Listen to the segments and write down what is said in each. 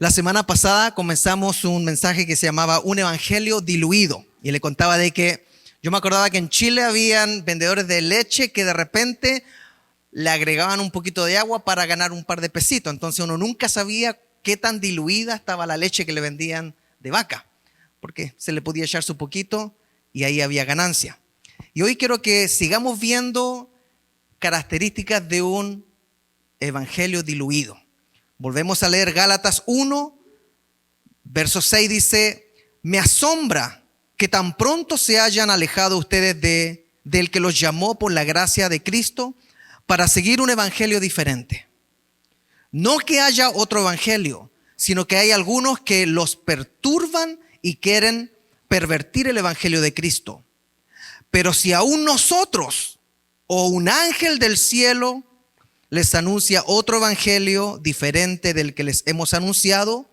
La semana pasada comenzamos un mensaje que se llamaba Un Evangelio Diluido. Y le contaba de que yo me acordaba que en Chile habían vendedores de leche que de repente le agregaban un poquito de agua para ganar un par de pesitos. Entonces uno nunca sabía qué tan diluida estaba la leche que le vendían de vaca, porque se le podía echar su poquito y ahí había ganancia. Y hoy quiero que sigamos viendo características de un evangelio diluido. Volvemos a leer Gálatas 1, verso 6 dice: me asombra que tan pronto se hayan alejado ustedes del que los llamó por la gracia de Cristo para seguir un evangelio diferente. No que haya otro evangelio, sino que hay algunos que los perturban y quieren pervertir el evangelio de Cristo. Pero si aún nosotros o un ángel del cielo les anuncia otro evangelio diferente del que les hemos anunciado,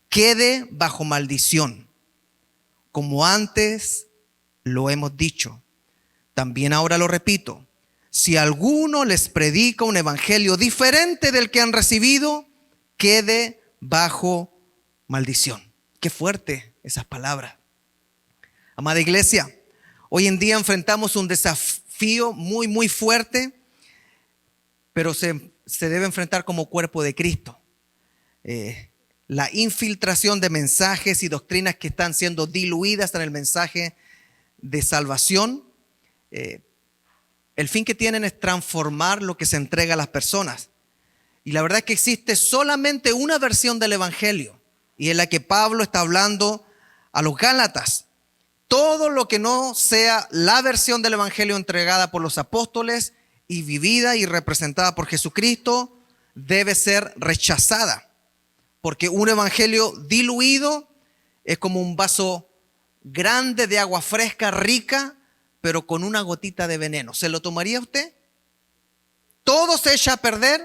quede bajo maldición. Como antes lo hemos dicho, también ahora lo repito: si alguno les predica un evangelio diferente del que han recibido, quede bajo maldición. Qué fuerte esas palabras. Amada iglesia, hoy en día enfrentamos un desafío muy fuerte, pero se debe enfrentar como cuerpo de Cristo. La infiltración de mensajes y doctrinas que están siendo diluidas en el mensaje de salvación. El fin que tienen es transformar lo que se entrega a las personas. Y la verdad es que existe solamente una versión del evangelio, y es la que Pablo está hablando a los Gálatas. Todo lo que no sea la versión del evangelio entregada por los apóstoles y vivida y representada por Jesucristo debe ser rechazada, porque un evangelio diluido es como un vaso grande de agua fresca, rica, pero con una gotita de veneno. ¿Se lo tomaría usted? Todo se echa a perder,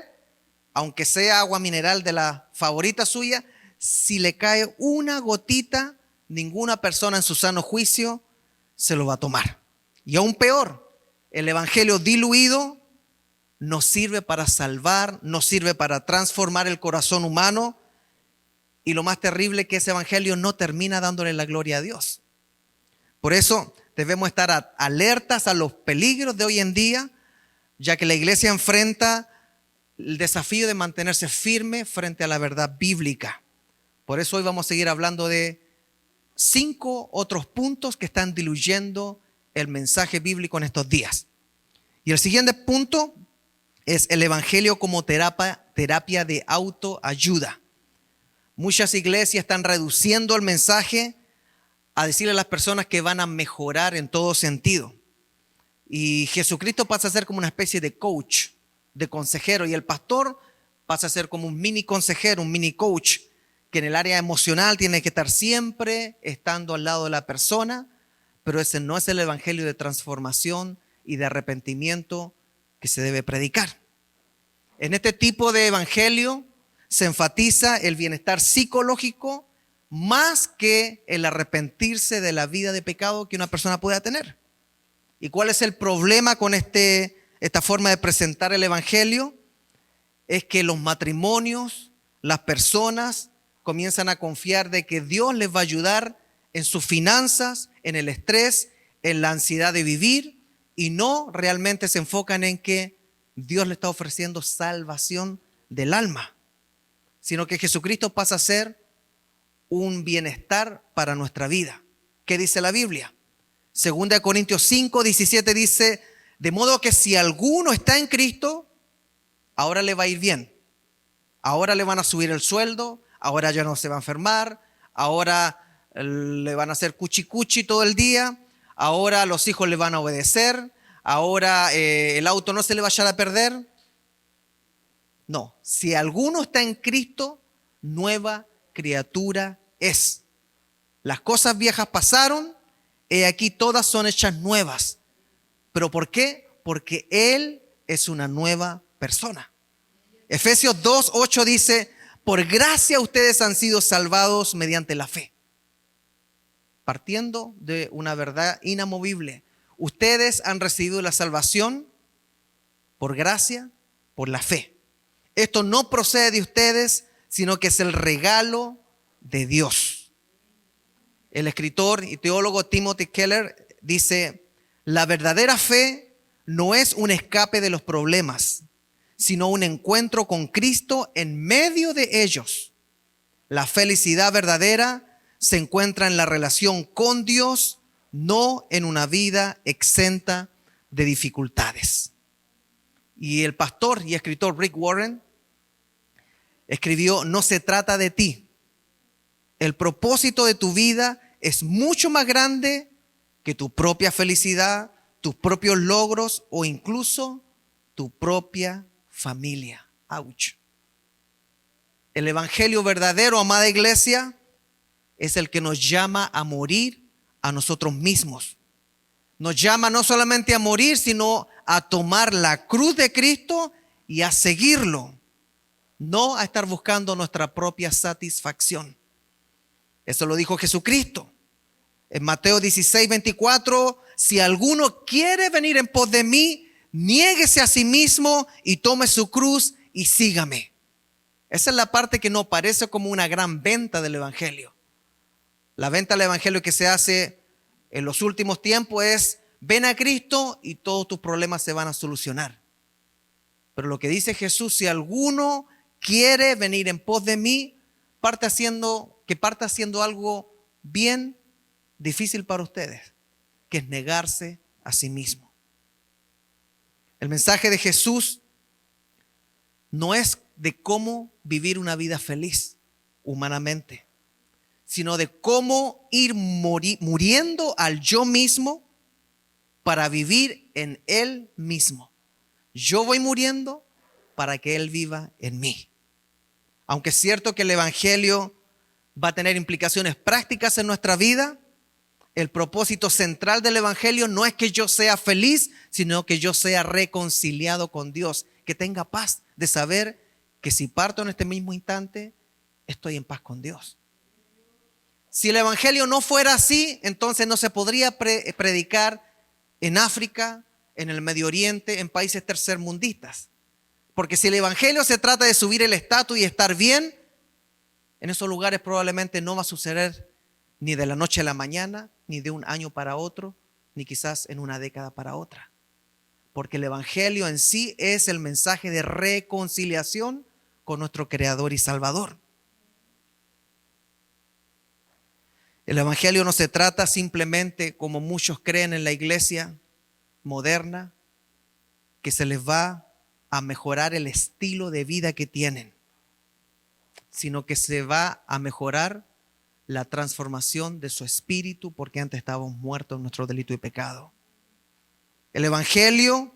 aunque sea agua mineral de la favorita suya. Si le cae una gotita, ninguna persona en su sano juicio se lo va a tomar. Y aún peor, el evangelio diluido no sirve para salvar, no sirve para transformar el corazón humano, y lo más terrible es que ese evangelio no termina dándole la gloria a Dios. Por eso debemos estar alertas a los peligros de hoy en día, ya que la iglesia enfrenta el desafío de mantenerse firme frente a la verdad bíblica. Por eso hoy vamos a seguir hablando de 5 otros puntos que están diluyendo el mensaje bíblico en estos días. Y el siguiente punto es el evangelio como terapia de autoayuda. Muchas iglesias están reduciendo el mensaje a decirle a las personas que van a mejorar en todo sentido. Y Jesucristo pasa a ser como una especie de coach, de consejero, y el pastor pasa a ser como un mini consejero, un mini coach, que en el área emocional tiene que estar siempre estando al lado de la persona, pero ese no es el evangelio de transformación y de arrepentimiento que se debe predicar. En este tipo de evangelio se enfatiza el bienestar psicológico más que el arrepentirse de la vida de pecado que una persona pueda tener. ¿Y cuál es el problema con esta forma de presentar el evangelio? Es que los matrimonios, las personas comienzan a confiar de que Dios les va a ayudar en sus finanzas, en el estrés, en la ansiedad de vivir, y no realmente se enfocan en que Dios le está ofreciendo salvación del alma, sino que Jesucristo pasa a ser un bienestar para nuestra vida. ¿Qué dice la Biblia? 2 Corintios 5, 17 dice: de modo que si alguno está en Cristo, ahora le va a ir bien. Ahora le van a subir el sueldo, ahora ya no se va a enfermar, ahora le van a hacer cuchi todo el día, ahora los hijos le van a obedecer, ahora el auto no se le va a echar a perder. No, si alguno está en Cristo, nueva criatura es. Las cosas viejas pasaron, he aquí todas son hechas nuevas. ¿Pero por qué? Porque Él es una nueva persona. Efesios 2:8 dice: por gracia ustedes han sido salvados mediante la fe. Partiendo de una verdad inamovible, ustedes han recibido la salvación por gracia, por la fe. Esto no procede de ustedes, sino que es el regalo de Dios. El escritor y teólogo Timothy Keller dice: la verdadera fe no es un escape de los problemas, sino un encuentro con Cristo en medio de ellos. La felicidad verdadera se encuentra en la relación con Dios, no en una vida exenta de dificultades. Y el pastor y escritor Rick Warren escribió: no se trata de ti. El propósito de tu vida es mucho más grande que tu propia felicidad, tus propios logros o incluso tu propia familia. Ouch. El evangelio verdadero, amada iglesia, es el que nos llama a morir a nosotros mismos. Nos llama no solamente a morir, sino a tomar la cruz de Cristo y a seguirlo, no a estar buscando nuestra propia satisfacción. Eso lo dijo Jesucristo. En Mateo 16:24, si alguno quiere venir en pos de mí, niéguese a sí mismo y tome su cruz y sígame. Esa es la parte que nos parece como una gran venta del evangelio. La venta del evangelio que se hace en los últimos tiempos es: ven a Cristo y todos tus problemas se van a solucionar. Pero lo que dice Jesús: si alguno quiere venir en pos de mí, parte haciendo algo bien difícil para ustedes, que es negarse a sí mismo. El mensaje de Jesús no es de cómo vivir una vida feliz humanamente, sino de cómo ir muriendo al yo mismo para vivir en Él mismo. Yo voy muriendo para que Él viva en mí. Aunque es cierto que el evangelio va a tener implicaciones prácticas en nuestra vida, el propósito central del evangelio no es que yo sea feliz, sino que yo sea reconciliado con Dios, que tenga paz de saber que si parto en este mismo instante, estoy en paz con Dios. Si el evangelio no fuera así, entonces no se podría predicar en África, en el Medio Oriente, en países tercermundistas. Porque si el evangelio se trata de subir el estatus y estar bien, en esos lugares probablemente no va a suceder ni de la noche a la mañana, ni de un año para otro, ni quizás en una década para otra. Porque el evangelio en sí es el mensaje de reconciliación con nuestro Creador y Salvador. El evangelio no se trata simplemente, como muchos creen en la iglesia moderna, que se les va a mejorar el estilo de vida que tienen, sino que se va a mejorar la transformación de su espíritu, porque antes estábamos muertos en nuestro delito y pecado. El evangelio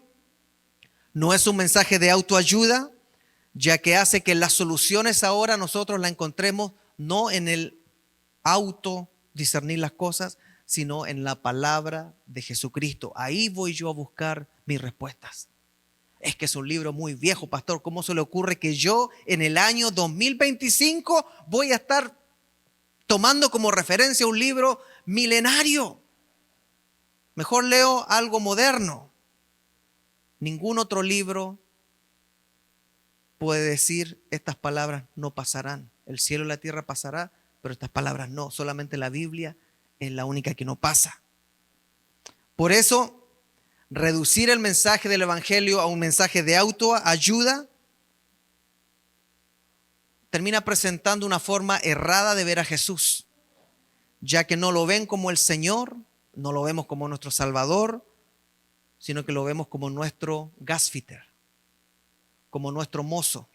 no es un mensaje de autoayuda, ya que hace que las soluciones ahora nosotros las encontremos no en el discernir las cosas, sino en la palabra de Jesucristo. Ahí voy yo a buscar mis respuestas. Es que es un libro muy viejo, pastor. ¿Cómo se le ocurre que yo en el año 2025 voy a estar tomando como referencia un libro milenario? Mejor leo algo moderno. Ningún otro libro puede decir: estas palabras no pasarán. El cielo y la tierra pasará, pero estas palabras no. Solamente la Biblia es la única que no pasa. Por eso, reducir el mensaje del evangelio a un mensaje de autoayuda termina presentando una forma errada de ver a Jesús, ya que no lo ven como el Señor, no lo vemos como nuestro Salvador, sino que lo vemos como nuestro gasfitter, como nuestro mozo,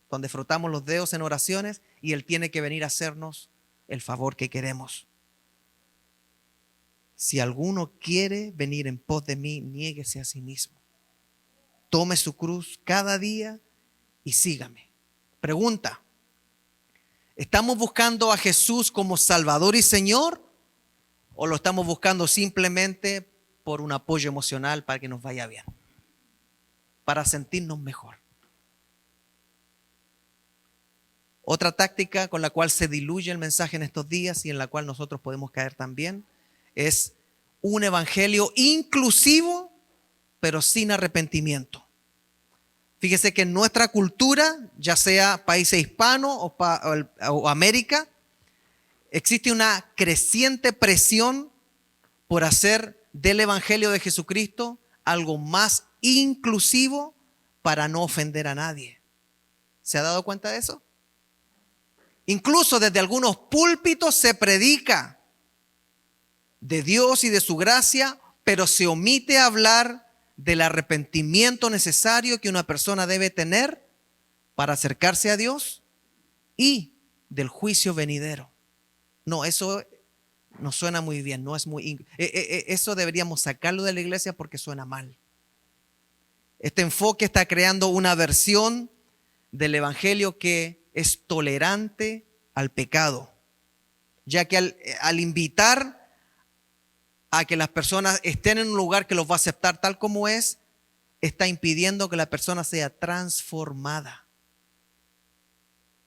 donde frotamos los dedos en oraciones y Él tiene que venir a hacernos el favor que queremos. Si alguno quiere venir en pos de mí, niéguese a sí mismo. Tome su cruz cada día y sígame. Pregunta: ¿estamos buscando a Jesús como Salvador y Señor? ¿O lo estamos buscando simplemente por un apoyo emocional para que nos vaya bien? Para sentirnos mejor. Otra táctica con la cual se diluye el mensaje en estos días y en la cual nosotros podemos caer también es un evangelio inclusivo, pero sin arrepentimiento. Fíjese que en nuestra cultura, ya sea países hispanos o América, existe una creciente presión por hacer del Evangelio de Jesucristo algo más inclusivo para no ofender a nadie. ¿Se ha dado cuenta de eso? Incluso desde algunos púlpitos se predica de Dios y de su gracia, pero se omite hablar del arrepentimiento necesario que una persona debe tener para acercarse a Dios y del juicio venidero. No, eso no suena muy bien, no es muy. Eso deberíamos sacarlo de la iglesia porque suena mal. Este enfoque está creando una versión del evangelio que es tolerante al pecado, ya que al invitar a que las personas estén en un lugar que los va a aceptar tal como es, está impidiendo que la persona sea transformada.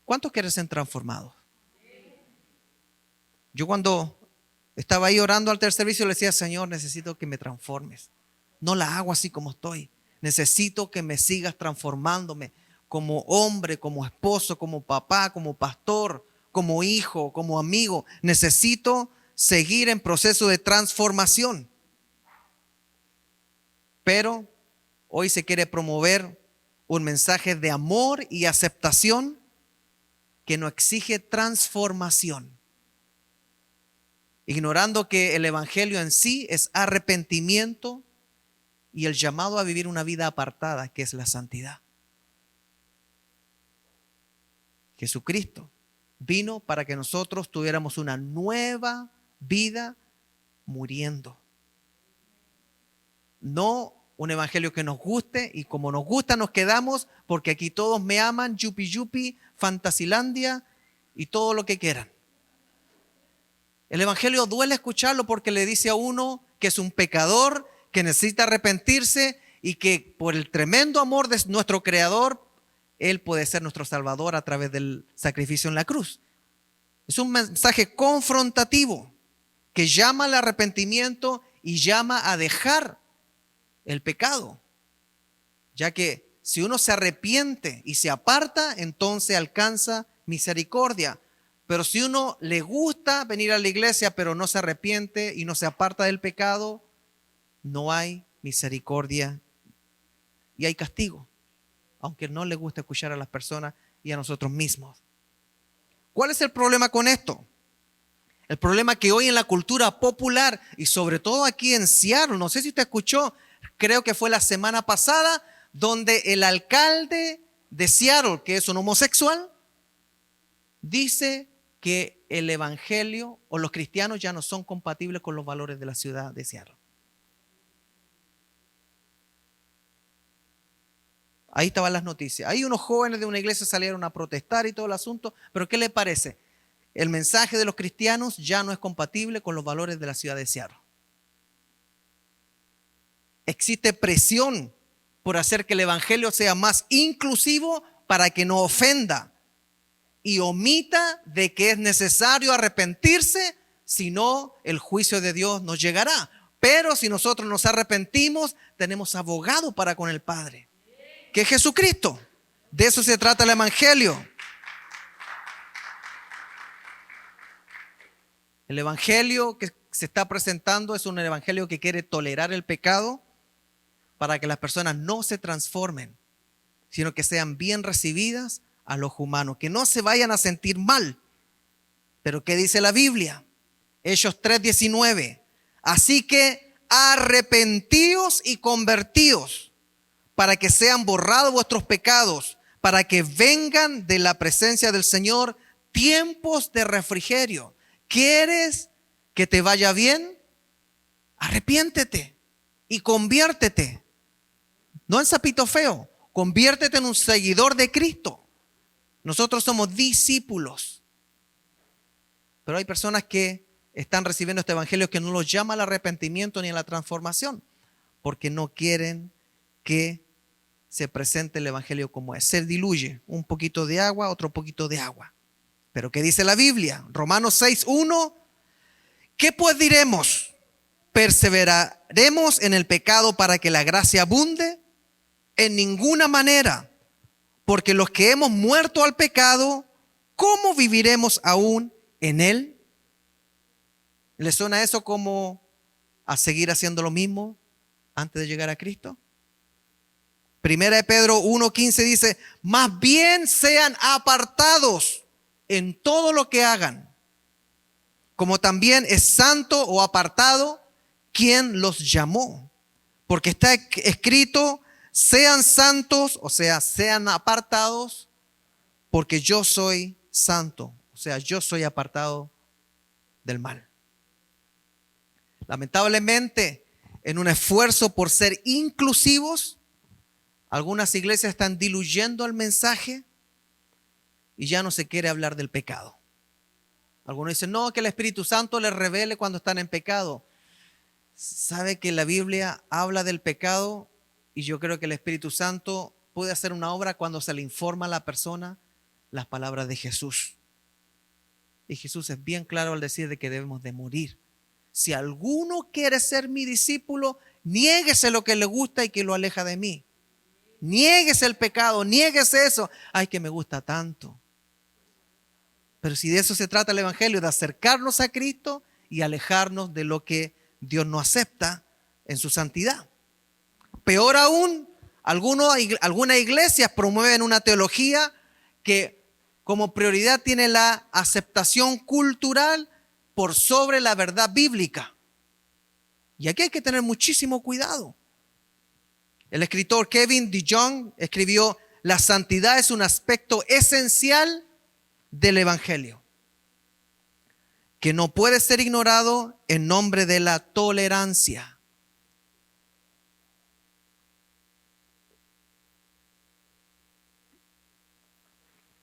¿Cuántos quieren ser transformados? Yo cuando estaba ahí orando al tercer servicio le decía, Señor, necesito que me transformes. No la hago así como estoy. Necesito que me sigas transformándome como hombre, como esposo, como papá, como pastor, como hijo, como amigo. Necesito seguir en proceso de transformación. Pero hoy se quiere promover un mensaje de amor y aceptación que no exige transformación, ignorando que el evangelio en sí es arrepentimiento y el llamado a vivir una vida apartada, que es la santidad. Jesucristo vino para que nosotros tuviéramos una nueva vida muriendo. No un evangelio que nos guste y como nos gusta nos quedamos porque aquí todos me aman, yupi yupi, Fantasilandia y todo lo que quieran. El evangelio duele escucharlo porque le dice a uno que es un pecador, que necesita arrepentirse y que por el tremendo amor de nuestro Creador, Él puede ser nuestro Salvador a través del sacrificio en la cruz. Es un mensaje confrontativo que llama al arrepentimiento y llama a dejar el pecado, ya que si uno se arrepiente y se aparta, entonces alcanza misericordia. Pero si uno le gusta venir a la iglesia, pero no se arrepiente y no se aparta del pecado, no hay misericordia y hay castigo, aunque no le gusta escuchar a las personas y a nosotros mismos. ¿Cuál es el problema con esto? El problema que hoy en la cultura popular y sobre todo aquí en Seattle, no sé si usted escuchó, creo que fue la semana pasada, donde el alcalde de Seattle, que es un homosexual, dice que el evangelio o los cristianos ya no son compatibles con los valores de la ciudad de Seattle. Ahí estaban las noticias. Ahí unos jóvenes de una iglesia salieron a protestar y todo el asunto, pero ¿qué le parece? El mensaje de los cristianos ya no es compatible con los valores de la ciudad de Seattle. Existe presión por hacer que el evangelio sea más inclusivo para que no ofenda y omita de que es necesario arrepentirse, si no el juicio de Dios nos llegará. Pero si nosotros nos arrepentimos, tenemos abogado para con el Padre, que es Jesucristo. De eso se trata el evangelio. El evangelio que se está presentando es un evangelio que quiere tolerar el pecado para que las personas no se transformen, sino que sean bien recibidas a los humanos, que no se vayan a sentir mal. Pero ¿qué dice la Biblia? Hechos 3:19. Así que arrepentíos y convertíos para que sean borrados vuestros pecados, para que vengan de la presencia del Señor tiempos de refrigerio. ¿Quieres que te vaya bien? Arrepiéntete y conviértete. No en sapito feo, conviértete en un seguidor de Cristo. Nosotros somos discípulos. Pero hay personas que están recibiendo este evangelio que no los llama al arrepentimiento ni a la transformación, porque no quieren que se presente el evangelio como es. Se diluye un poquito de agua, otro poquito de agua. Pero ¿qué dice la Biblia? Romanos 6:1. ¿Qué pues diremos? ¿Perseveraremos en el pecado para que la gracia abunde? En ninguna manera, porque los que hemos muerto al pecado, ¿cómo viviremos aún en él? ¿Le suena eso como a seguir haciendo lo mismo antes de llegar a Cristo? Primera de Pedro 1:15 dice, más bien sean apartados en todo lo que hagan, como también es santo o apartado quien los llamó. Porque está escrito, sean santos, o sea, sean apartados, porque yo soy santo, o sea, yo soy apartado del mal. Lamentablemente, en un esfuerzo por ser inclusivos, algunas iglesias están diluyendo el mensaje y ya no se quiere hablar del pecado. Algunos dicen, no, que el Espíritu Santo les revele cuando están en pecado. ¿Sabe que la Biblia habla del pecado? Y yo creo que el Espíritu Santo puede hacer una obra cuando se le informa a la persona las palabras de Jesús. Y Jesús es bien claro al decir de que debemos de morir. Si alguno quiere ser mi discípulo, niéguese lo que le gusta y que lo aleja de mí. Niéguese el pecado, niéguese eso. Ay, que me gusta tanto. Pero si de eso se trata el Evangelio, de acercarnos a Cristo y alejarnos de lo que Dios no acepta en su santidad. Peor aún, algunas iglesias promueven una teología que como prioridad tiene la aceptación cultural por sobre la verdad bíblica. Y aquí hay que tener muchísimo cuidado. El escritor Kevin DeYoung escribió, la santidad es un aspecto esencial del Evangelio, que no puede ser ignorado en nombre de la tolerancia.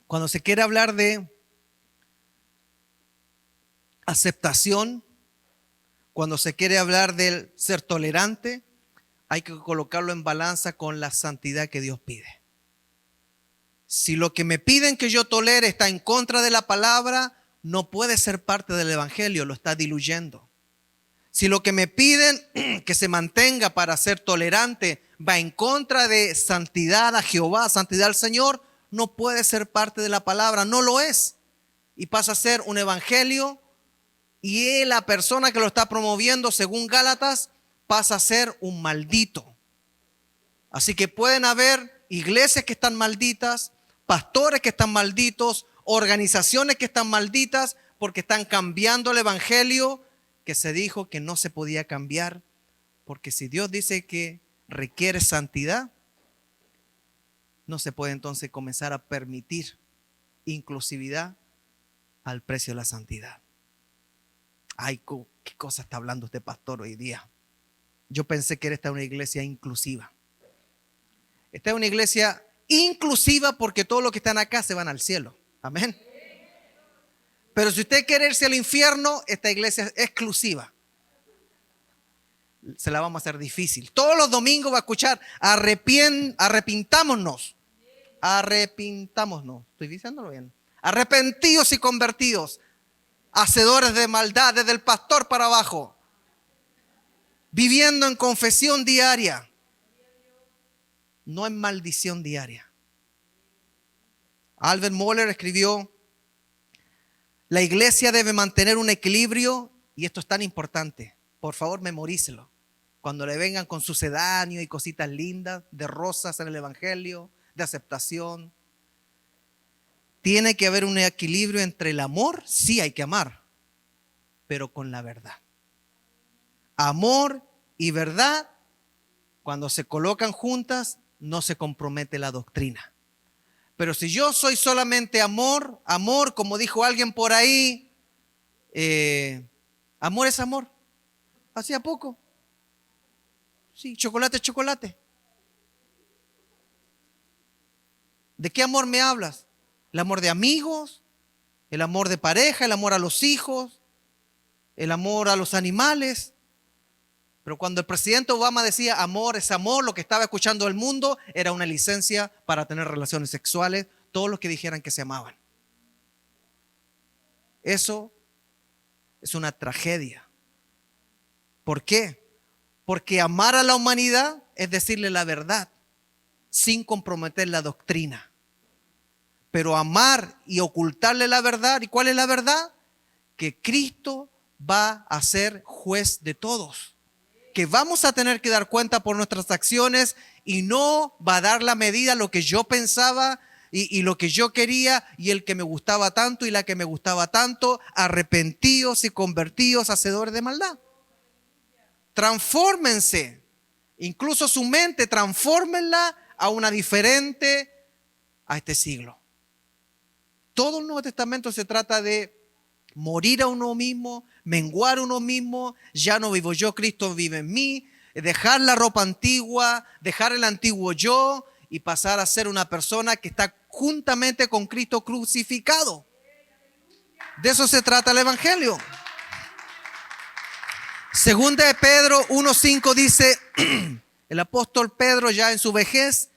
Cuando se quiere hablar de aceptación, cuando se quiere hablar del ser tolerante, hay que colocarlo en balanza con la santidad que Dios pide. Si lo que me piden que yo tolere está en contra de la palabra, no puede ser parte del Evangelio, lo está diluyendo. Si lo que me piden que se mantenga para ser tolerante va en contra de santidad a Jehová, santidad al Señor, no puede ser parte de la palabra, no lo es. Y pasa a ser un evangelio y la persona que lo está promoviendo, según Gálatas, pasa a ser un maldito. Así que pueden haber iglesias que están malditas, pastores que están malditos, organizaciones que están malditas porque están cambiando el evangelio que se dijo que no se podía cambiar. Porque si Dios dice que requiere santidad, no se puede entonces comenzar a permitir inclusividad al precio de la santidad. Ay, ¿qué cosa está hablando este pastor hoy día? Yo pensé que esta era una iglesia inclusiva. Esta es una iglesia inclusiva porque todos los que están acá se van al cielo. Amén. Pero si usted quiere irse al infierno, esta iglesia es exclusiva. Se la vamos a hacer difícil. Todos los domingos va a escuchar arrepintámonos. Arrepintámonos. ¿Estoy diciéndolo bien? Arrepentidos y convertidos. Hacedores de maldad desde el pastor para abajo. Viviendo en confesión diaria. No en maldición diaria. Albert Mohler escribió, la iglesia debe mantener un equilibrio, y esto es tan importante. Por favor, memorícelo. Cuando le vengan con sucedáneo y cositas lindas, de rosas en el evangelio, de aceptación. Tiene que haber un equilibrio entre el amor, sí hay que amar, pero con la verdad. Amor y verdad, cuando se colocan juntas, no se compromete la doctrina. Pero si yo soy solamente amor, como dijo alguien por ahí, amor es amor. ¿Hacía poco? Sí, chocolate es chocolate. ¿De qué amor me hablas? ¿El amor de amigos? ¿El amor de pareja? ¿El amor a los hijos? ¿El amor a los animales? Pero cuando el presidente Obama decía amor es amor, lo que estaba escuchando el mundo era una licencia para tener relaciones sexuales, todos los que dijeran que se amaban. Eso es una tragedia. ¿Por qué? Porque amar a la humanidad es decirle la verdad. sin comprometer la doctrina. Pero amar y ocultarle la verdad. ¿Y cuál es la verdad? Que Cristo va a ser juez de todos. Que vamos a tener que dar cuenta por nuestras acciones y no va a dar la medida a lo que yo pensaba y lo que yo quería y el que me gustaba tanto y la que me gustaba tanto, arrepentidos y convertidos, hacedores de maldad. Transfórmense, incluso su mente, transfórmenla a una diferente a este siglo. Todo el Nuevo Testamento se trata de morir a uno mismo, menguar a uno mismo, ya no vivo yo, Cristo vive en mí, dejar la ropa antigua, dejar el antiguo yo y pasar a ser una persona que está juntamente con Cristo crucificado. De eso se trata el Evangelio. Segunda de Pedro 1:5 dice, el apóstol Pedro ya en su vejez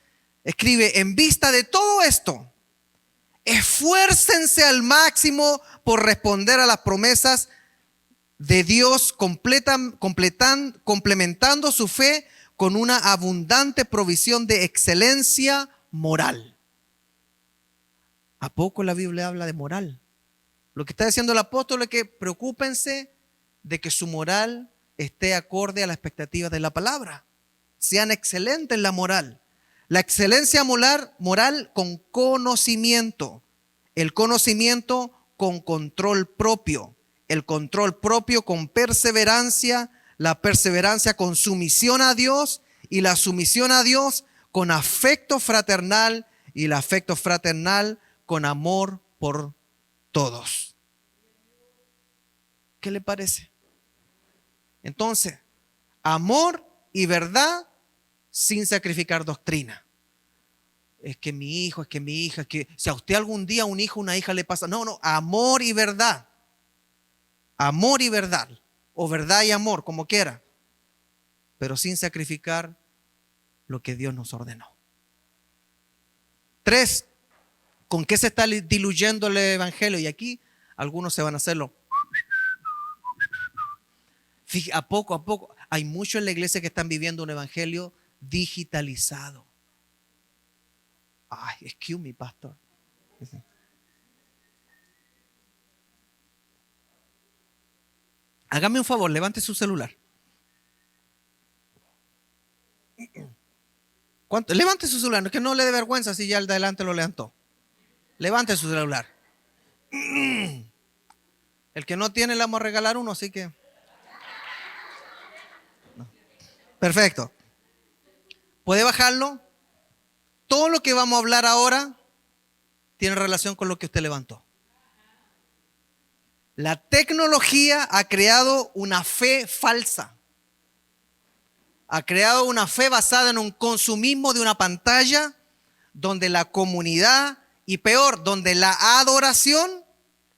escribe, en vista de todo esto, esfuércense al máximo por responder a las promesas de Dios, complementando su fe con una abundante provisión de excelencia moral. ¿A poco la Biblia habla de moral? Lo que está diciendo el apóstol es que preocúpense de que su moral esté acorde a la expectativa de la palabra. Sean excelentes en la moral. La excelencia moral con conocimiento. El conocimiento con control propio. El control propio con perseverancia. La perseverancia con sumisión a Dios. Y la sumisión a Dios con afecto fraternal. Y el afecto fraternal con amor por todos. ¿Qué le parece? Entonces, amor y verdad sin sacrificar doctrina. Es que mi hijo, es que mi hija, es que si a usted algún día un hijo o una hija le pasa. No, amor y verdad. Amor y verdad. O verdad y amor, como quiera. Pero sin sacrificar lo que Dios nos ordenó. 3. ¿Con qué se está diluyendo el evangelio? Y aquí algunos se van a hacerlo. A poco. Hay muchos en la iglesia que están viviendo un evangelio digitalizado. Ay, excuse me, pastor. Hágame un favor, levante su celular. Levante su celular, que no le dé vergüenza si ya el de adelante lo levantó. Levante su celular. El que no tiene le vamos a regalar uno, así que. No. Perfecto. ¿Puede bajarlo? Todo lo que vamos a hablar ahora tiene relación con lo que usted levantó. La tecnología ha creado una fe falsa. Ha creado una fe basada en un consumismo de una pantalla donde la comunidad y peor, donde la adoración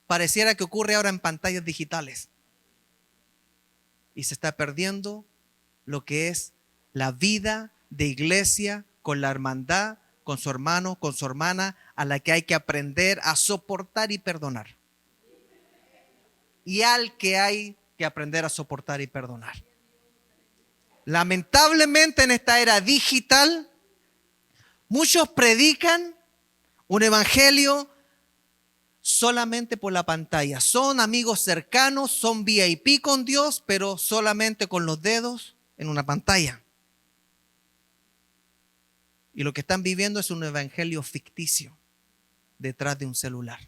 pareciera que ocurre ahora en pantallas digitales. Y se está perdiendo lo que es la vida de iglesia con la hermandad, con su hermano, con su hermana, a la que hay que aprender a soportar y perdonar. Y al que hay que aprender a soportar y perdonar. Lamentablemente en esta era digital, muchos predican un evangelio solamente por la pantalla. Son amigos cercanos, son VIP con Dios, pero solamente con los dedos en una pantalla. Y lo que están viviendo es un evangelio ficticio detrás de un celular.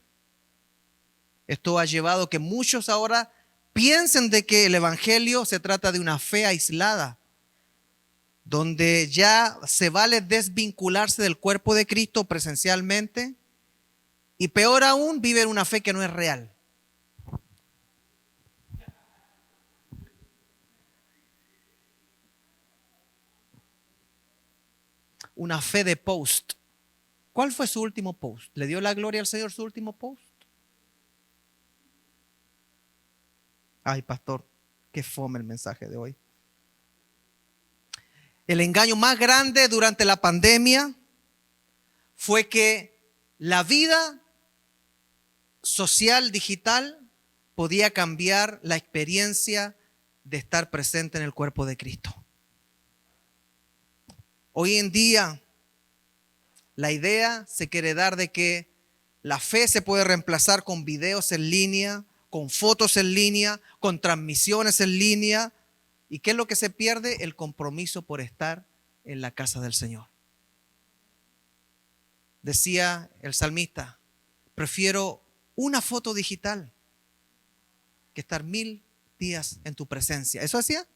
Esto ha llevado a que muchos ahora piensen de que el evangelio se trata de una fe aislada, donde ya se vale desvincularse del cuerpo de Cristo presencialmente y peor aún, viven una fe que no es real. Una fe de post. ¿Cuál fue su último post? ¿Le dio la gloria al Señor su último post? Ay, pastor, qué fome el mensaje de hoy. El engaño más grande durante la pandemia fue que la vida social digital podía cambiar la experiencia de estar presente en el cuerpo de Cristo. Hoy en día La idea se quiere dar de que la fe se puede reemplazar con videos en línea, con fotos en línea, con transmisiones en línea. ¿Y qué es lo que se pierde? El compromiso por estar en la casa del Señor. Decía el salmista, prefiero una foto digital que estar 1000 días en tu presencia. ¿Eso hacía?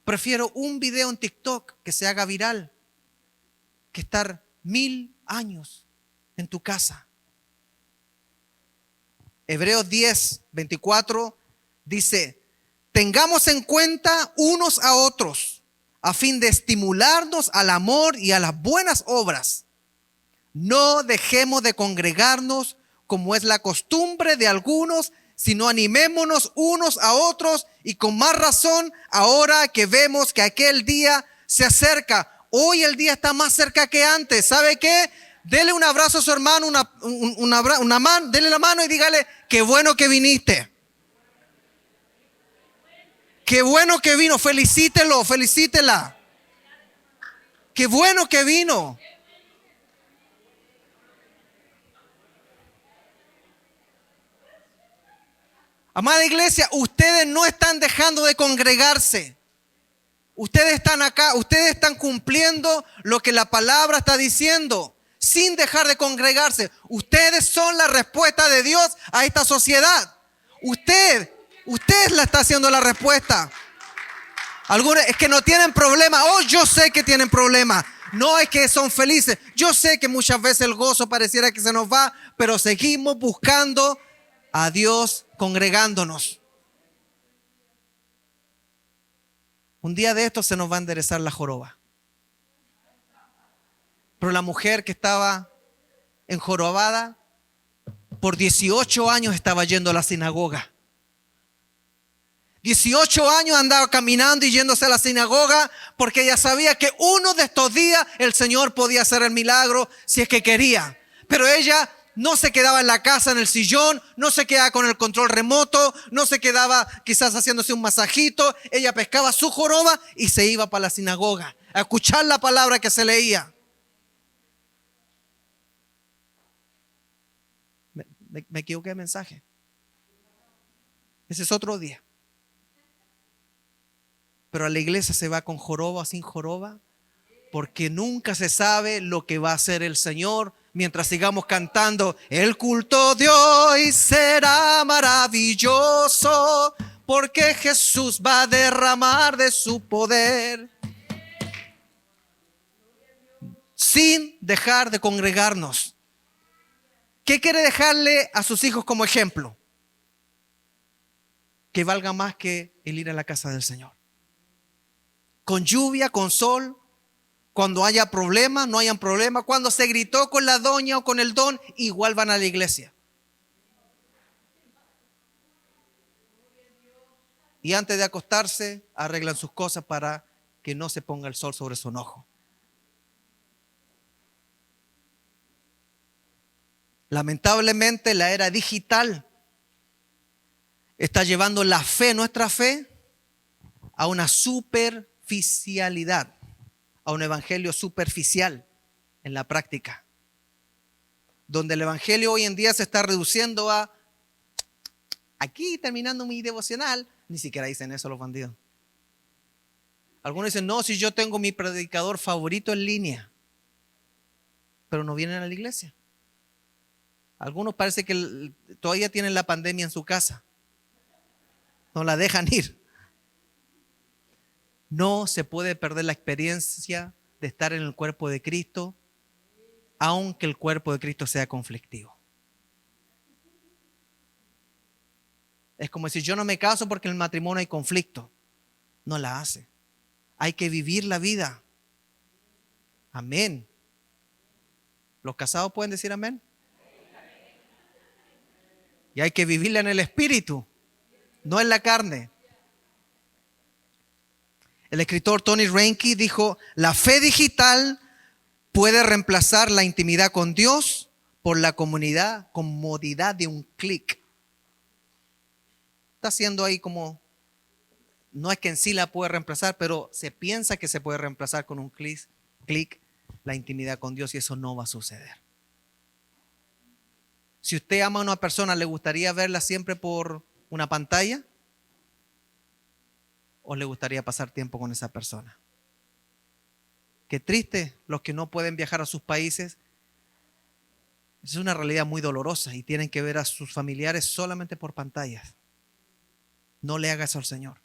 Prefiero un video en TikTok que se haga viral que estar 1000 años en tu casa. Hebreos 10:24 dice, tengamos en cuenta unos a otros a fin de estimularnos al amor y a las buenas obras. No dejemos de congregarnos como es la costumbre de algunos, sino animémonos unos a otros y con más razón ahora que vemos que aquel día se acerca. Hoy el día está más cerca que antes. ¿Sabe qué? Dele un abrazo a su hermano, una mano, dele la mano y dígale, qué bueno que viniste. Qué bueno que vino, felicítelo, felicítela. Qué bueno que vino. Amada iglesia, ustedes no están dejando de congregarse. Ustedes están acá, ustedes están cumpliendo lo que la palabra está diciendo, sin dejar de congregarse. Ustedes son la respuesta de Dios a esta sociedad. Usted la está haciendo la respuesta. Algunos es que no tienen problema. Oh, yo sé que tienen problema. No es que son felices. Yo sé que muchas veces el gozo pareciera que se nos va, pero seguimos buscando a Dios congregándonos. Un día de estos se nos va a enderezar la joroba. Pero la mujer que estaba enjorobada por 18 años estaba yendo a la sinagoga. 18 años andaba caminando y yéndose a la sinagoga porque ella sabía que uno de estos días el Señor podía hacer el milagro si es que quería. Pero ella no se quedaba en la casa en el sillón, no se quedaba con el control remoto, no se quedaba quizás haciéndose un masajito. Ella pescaba su joroba y se iba para la sinagoga a escuchar la palabra que se leía. Me equivoqué de mensaje. Ese es otro día. Pero a la iglesia se va con joroba o sin joroba, porque nunca se sabe lo que va a hacer el Señor mientras sigamos cantando. El culto de hoy será maravilloso, porque Jesús va a derramar de su poder. Sin dejar de congregarnos. ¿Qué quiere dejarle a sus hijos como ejemplo? Que valga más que el ir a la casa del Señor. Con lluvia, con sol, cuando haya problemas, no hayan problemas, cuando se gritó con la doña o con el don, igual van a la iglesia. Y antes de acostarse, arreglan sus cosas para que no se ponga el sol sobre su enojo. Lamentablemente, la era digital está llevando la fe, nuestra fe, a una superficialidad, a un evangelio superficial en la práctica, donde el evangelio hoy en día se está reduciendo a aquí terminando mi devocional. Ni siquiera dicen eso los bandidos. Algunos dicen, no, si yo tengo mi predicador favorito en línea, pero no vienen a la iglesia. Algunos parece que todavía tienen la pandemia en su casa, no la dejan ir. No se puede perder la experiencia de estar en el cuerpo de Cristo, aunque el cuerpo de Cristo sea conflictivo. Es como si yo no me caso porque en el matrimonio hay conflicto. No la hace. Hay que vivir la vida. Amén. ¿Los casados pueden decir amén? Y hay que vivirla en el espíritu, no en la carne. El escritor Tony Reinke dijo, la fe digital puede reemplazar la intimidad con Dios por la comodidad de un clic. Está haciendo ahí como, no es que en sí la puede reemplazar, pero se piensa que se puede reemplazar con un clic la intimidad con Dios y eso no va a suceder. Si usted ama a una persona, ¿le gustaría verla siempre por una pantalla? ¿O le gustaría pasar tiempo con esa persona? Qué triste los que no pueden viajar a sus países. Es una realidad muy dolorosa y tienen que ver a sus familiares solamente por pantallas. No le haga eso al Señor.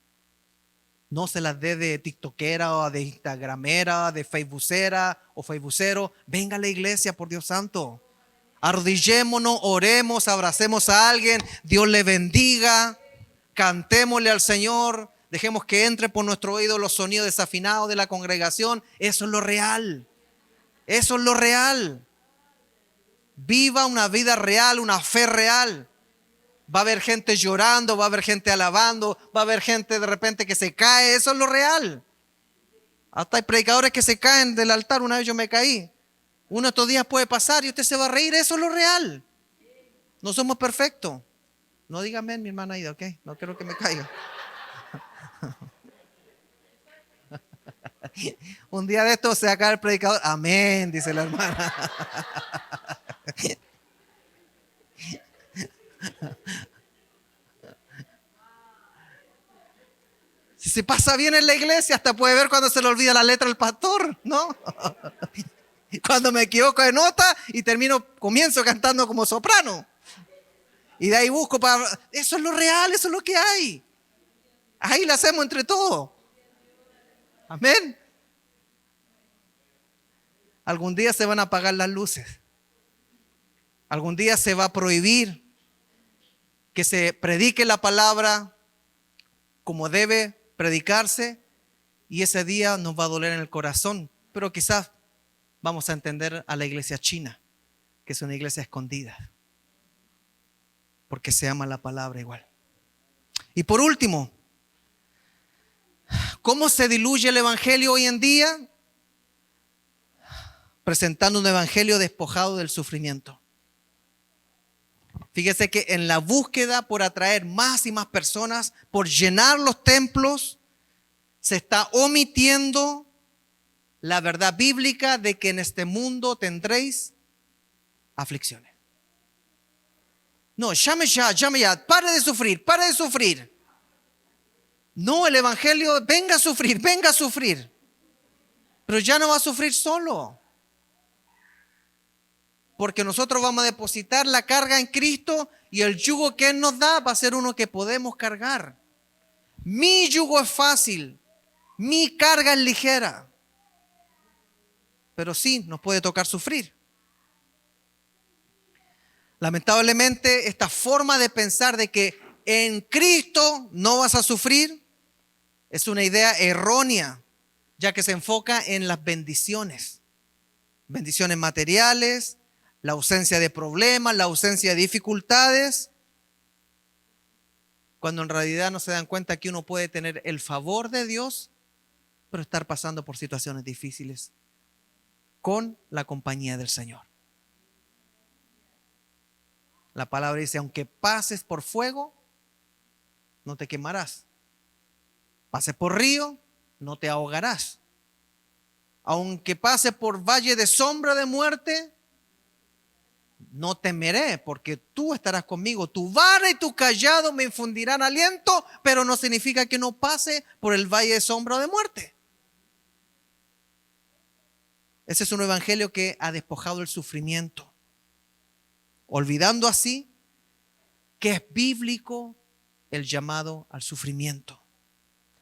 No se las dé de tiktokera o de instagramera, de facebookera o facebookero. Venga a la iglesia, por Dios santo. Arrodillémonos, oremos, abracemos a alguien. Dios le bendiga. Cantémosle al Señor. Dejemos que entre por nuestro oído los sonidos desafinados de la congregación. Eso es lo real. Eso es lo real. Viva una vida real, una fe real. Va a haber gente llorando, va a haber gente alabando, va a haber gente de repente que se cae. Eso es lo real. Hasta hay predicadores que se caen del altar. Una vez yo me caí. Uno de estos días puede pasar y usted se va a reír. Eso es lo real. No somos perfectos. No diga amén, mi hermana Aida, ¿ok? No quiero que me caiga. Un día de esto se va a caer el predicador. Amén, dice la hermana. Si se pasa bien en la iglesia, hasta puede ver cuando se le olvida la letra al pastor, ¿no? Cuando me equivoco de nota y comienzo cantando como soprano. Y de ahí busco para... Eso es lo real, eso es lo que hay. Ahí lo hacemos entre todos. Amén. Algún día se van a apagar las luces. Algún día se va a prohibir que se predique la palabra como debe predicarse y ese día nos va a doler en el corazón. Pero quizás vamos a entender a la iglesia china, que es una iglesia escondida, porque se ama la palabra igual. Y por último, ¿cómo se diluye el evangelio hoy en día? Presentando un evangelio despojado del sufrimiento. Fíjese que en la búsqueda por atraer más y más personas, por llenar los templos, se está omitiendo la verdad bíblica de que en este mundo tendréis aflicciones. No, llame ya, pare de sufrir. No, el evangelio, venga a sufrir. Pero ya no va a sufrir solo. Porque nosotros vamos a depositar la carga en Cristo y el yugo que Él nos da va a ser uno que podemos cargar. Mi yugo es fácil, mi carga es ligera. Pero sí, nos puede tocar sufrir. Lamentablemente, esta forma de pensar de que en Cristo no vas a sufrir es una idea errónea, ya que se enfoca en las bendiciones. Bendiciones materiales, la ausencia de problemas, la ausencia de dificultades, cuando en realidad no se dan cuenta que uno puede tener el favor de Dios, pero estar pasando por situaciones difíciles con la compañía del Señor. La palabra dice, aunque pases por fuego, no te quemarás. Pases por río, no te ahogarás. Aunque pase por valle de sombra de muerte, no temeré, porque tú estarás conmigo. Tu vara y tu cayado me infundirán aliento, pero no significa que no pase por el valle de sombra de muerte. Ese es un evangelio que ha despojado el sufrimiento, olvidando así que es bíblico el llamado al sufrimiento.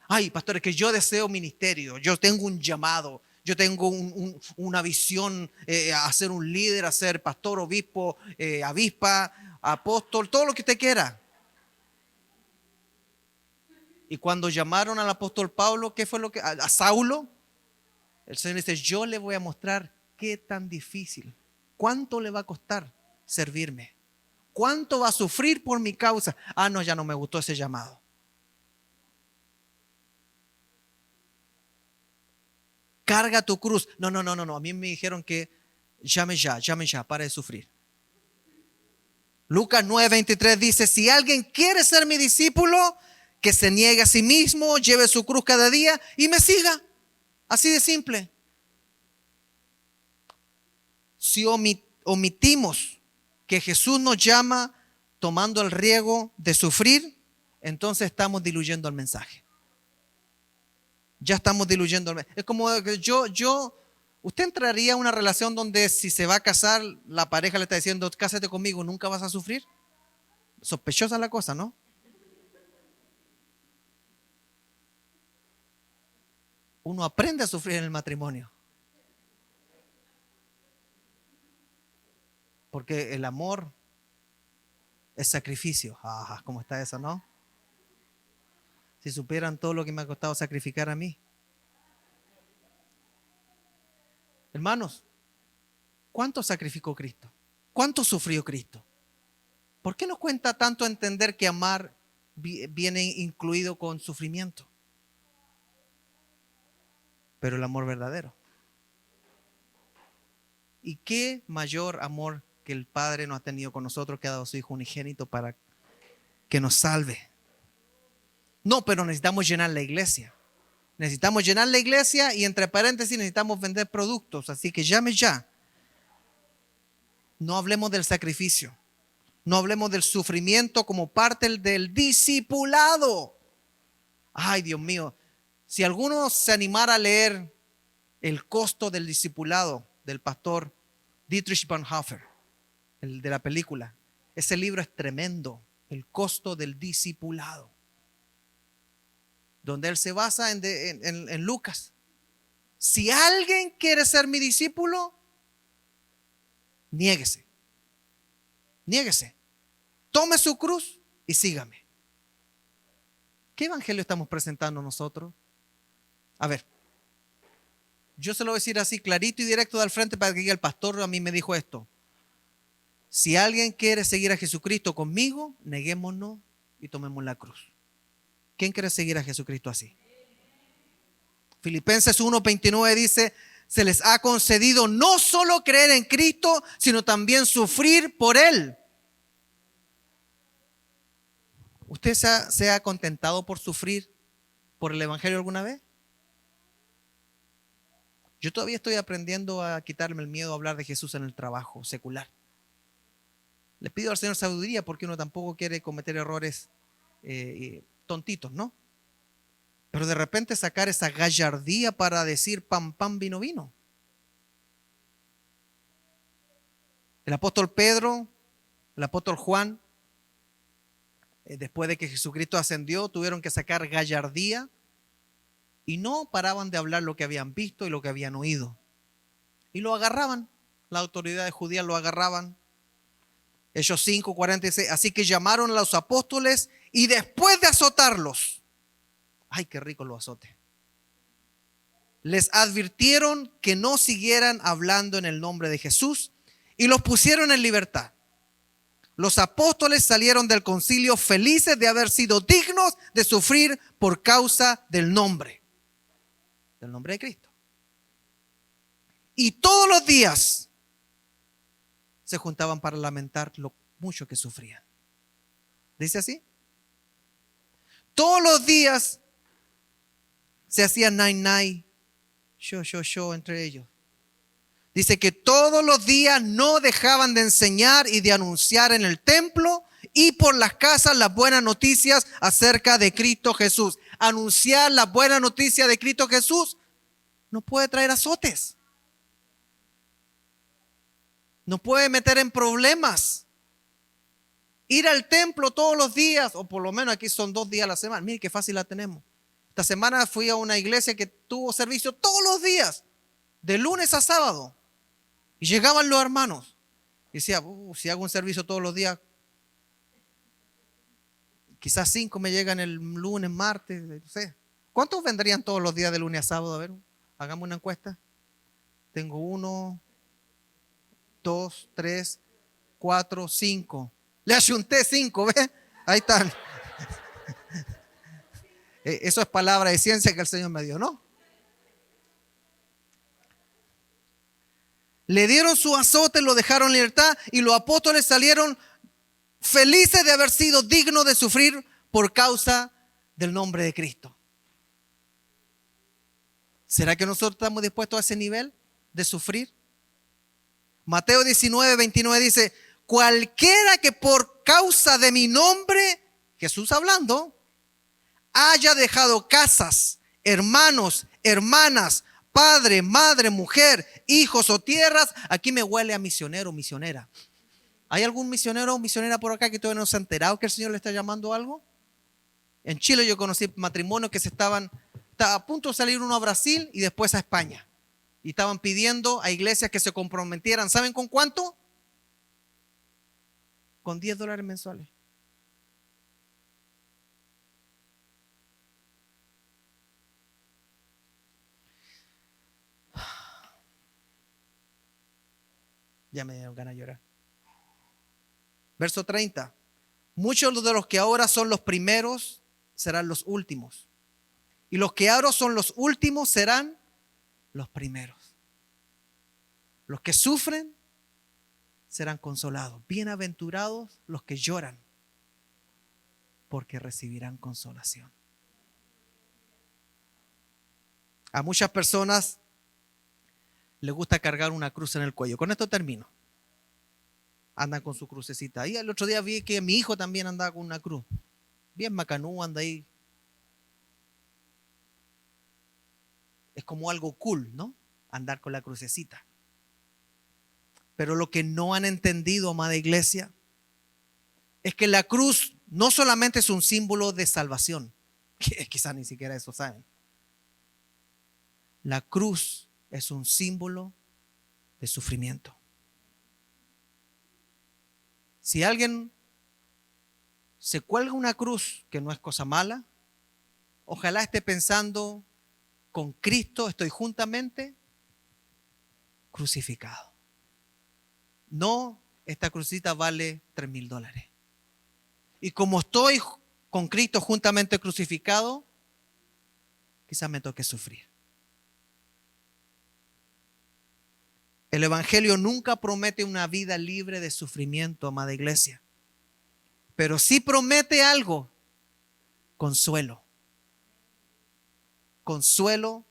Ay, pastores, que yo deseo ministerio, yo tengo un llamado. Yo tengo una visión a ser un líder, a ser pastor, obispo, avispa, apóstol, todo lo que usted quiera. Y cuando llamaron al apóstol Pablo, ¿qué fue lo que? A Saulo, el Señor dice, yo le voy a mostrar qué tan difícil, cuánto le va a costar servirme, cuánto va a sufrir por mi causa. Ah, no, ya no me gustó ese llamado. Carga tu cruz. No. A mí me dijeron que llame ya, para de sufrir. Lucas 9:23 dice, si alguien quiere ser mi discípulo, que se niegue a sí mismo, lleve su cruz cada día y me siga. Así de simple. Si omitimos que Jesús nos llama tomando el riesgo de sufrir, entonces estamos diluyendo el mensaje. Ya estamos diluyendo el mensaje. Es como que usted entraría a una relación donde si se va a casar, la pareja le está diciendo, cásate conmigo, nunca vas a sufrir. Sospechosa la cosa, ¿no? Uno aprende a sufrir en el matrimonio. Porque el amor es sacrificio. ¿Cómo está eso, no? Si supieran todo lo que me ha costado sacrificar a mí. Hermanos, ¿cuánto sacrificó Cristo? ¿Cuánto sufrió Cristo? ¿Por qué nos cuesta tanto entender que amar viene incluido con sufrimiento? Pero el amor verdadero. ¿Y qué mayor amor que el Padre nos ha tenido con nosotros, que ha dado a su Hijo unigénito para que nos salve? No, pero necesitamos llenar la iglesia. Necesitamos llenar la iglesia y entre paréntesis necesitamos vender productos. Así que llame ya. No hablemos del sacrificio. No hablemos del sufrimiento como parte del discipulado. Ay, Dios mío. Si alguno se animara a leer El costo del discipulado del pastor Dietrich Bonhoeffer, el de la película, ese libro es tremendo. El costo del discipulado, donde él se basa en Lucas. Si alguien quiere ser mi discípulo, niéguese. Niéguese. Tome su cruz y sígame. ¿Qué evangelio estamos presentando nosotros? A ver, yo se lo voy a decir así clarito y directo al frente para que diga el pastor a mí me dijo esto. Si alguien quiere seguir a Jesucristo conmigo, neguémonos y tomemos la cruz. ¿Quién quiere seguir a Jesucristo así? Filipenses 1:29 dice, se les ha concedido no solo creer en Cristo, sino también sufrir por Él. ¿Usted se ha contentado por sufrir por el Evangelio alguna vez? Yo todavía estoy aprendiendo a quitarme el miedo a hablar de Jesús en el trabajo secular. Le pido al Señor sabiduría porque uno tampoco quiere cometer errores tontitos, ¿no? Pero de repente sacar esa gallardía para decir pan, pan, vino, vino. El apóstol Pedro, el apóstol Juan, después de que Jesucristo ascendió, tuvieron que sacar gallardía y no paraban de hablar lo que habían visto y lo que habían oído. Y lo agarraban, las autoridades judías lo agarraban. Hechos 5:46, así que llamaron a los apóstoles y después de azotarlos, ay, qué rico los azotes, les advirtieron que no siguieran hablando en el nombre de Jesús y los pusieron en libertad. Los apóstoles salieron del concilio felices de haber sido dignos de sufrir por causa del nombre de Cristo. Y todos los días se juntaban para lamentar lo mucho que sufrían. ¿Dice así? Todos los días se hacían nai, yo entre ellos. Dice que todos los días no dejaban de enseñar y de anunciar en el templo y por las casas las buenas noticias acerca de Cristo Jesús. Anunciar la buena noticia de Cristo Jesús no puede traer azotes. Nos puede meter en problemas. Ir al templo todos los días, o por lo menos aquí son 2 días a la semana. Mire qué fácil la tenemos. Esta semana fui a una iglesia que tuvo servicio todos los días, de lunes a sábado. Y llegaban los hermanos. Y decía, si hago un servicio todos los días, quizás 5 me llegan el lunes, martes, no sé. ¿Cuántos vendrían todos los días de lunes a sábado? A ver, hagamos una encuesta. Tengo 1, 2, 3, 4, 5. Le ayunté 5, ¿ves? Ahí están. Eso es palabra de ciencia que el Señor me dio, ¿no? Le dieron su azote, lo dejaron en libertad y los apóstoles salieron felices de haber sido dignos de sufrir por causa del nombre de Cristo. ¿Será que nosotros estamos dispuestos a ese nivel de sufrir? Mateo 19:29 dice, cualquiera que por causa de mi nombre, Jesús hablando, haya dejado casas, hermanos, hermanas, padre, madre, mujer, hijos o tierras, aquí me huele a misionero o misionera. ¿Hay algún misionero o misionera por acá que todavía no se ha enterado que el Señor le está llamando a algo? En Chile yo conocí matrimonios que estaba a punto de salir uno a Brasil y después a España. Y estaban pidiendo a iglesias que se comprometieran. ¿Saben con cuánto? Con $10 mensuales. Ya me dieron ganas de llorar. Verso 30. Muchos de los que ahora son los primeros serán los últimos. Y los que ahora son los últimos serán los primeros. Los que sufren serán consolados. Bienaventurados los que lloran, porque recibirán consolación. A muchas personas les gusta cargar una cruz en el cuello. Con esto termino. Andan con su crucecita. Y el otro día vi que mi hijo también andaba con una cruz. Bien macanú, anda ahí. Es como algo cool, ¿no? Andar con la crucecita. Pero lo que no han entendido, amada iglesia, es que la cruz no solamente es un símbolo de salvación, que quizás ni siquiera eso saben. La cruz es un símbolo de sufrimiento. Si alguien se cuelga una cruz, que no es cosa mala, ojalá esté pensando, con Cristo estoy juntamente crucificado. No, esta crucita vale $3,000. Y como estoy con Cristo juntamente crucificado, quizás me toque sufrir. El Evangelio nunca promete una vida libre de sufrimiento, amada iglesia. Pero sí promete algo: consuelo. Consuelo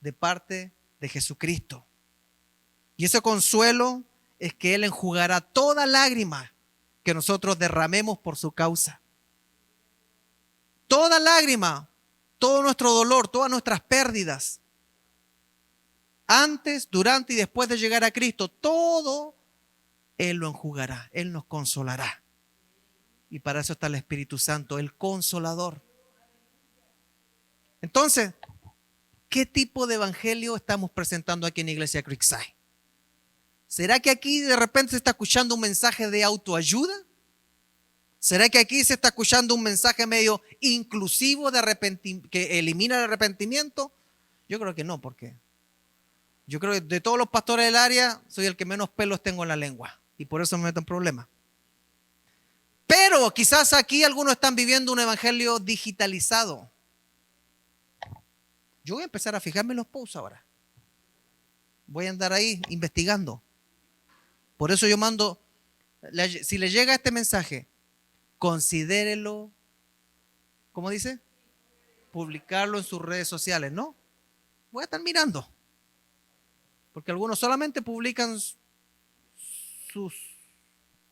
de parte de Jesucristo. Y ese consuelo es que Él enjugará toda lágrima que nosotros derramemos por su causa. Toda lágrima, todo nuestro dolor, todas nuestras pérdidas. Antes, durante y después de llegar a Cristo, todo Él lo enjugará, Él nos consolará. Y para eso está el Espíritu Santo, el Consolador. Entonces, ¿qué tipo de evangelio estamos presentando aquí en Iglesia Creekside? ¿Será que aquí de repente se está escuchando un mensaje de autoayuda? ¿Será que aquí se está escuchando un mensaje medio inclusivo de que elimina el arrepentimiento? Yo creo que no, porque yo creo que de todos los pastores del área soy el que menos pelos tengo en la lengua y por eso me meto en problemas. Pero quizás aquí algunos están viviendo un evangelio digitalizado. Yo voy a empezar a fijarme en los posts ahora. Voy a andar ahí investigando. Por eso yo mando, si le llega este mensaje, considérelo, ¿cómo dice? Publicarlo en sus redes sociales, ¿no? Voy a estar mirando. Porque algunos solamente publican sus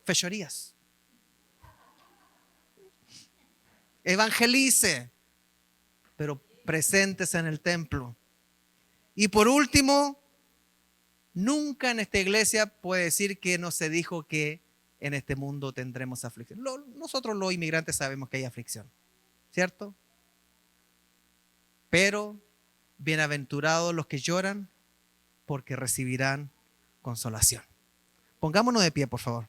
fechorías. Evangelice, pero presentes en el templo. Y por último, nunca en esta iglesia puede decir que no se dijo que en este mundo tendremos aflicción. Nosotros los inmigrantes sabemos que hay aflicción, ¿cierto? Pero bienaventurados los que lloran, porque recibirán consolación. Pongámonos de pie, por favor.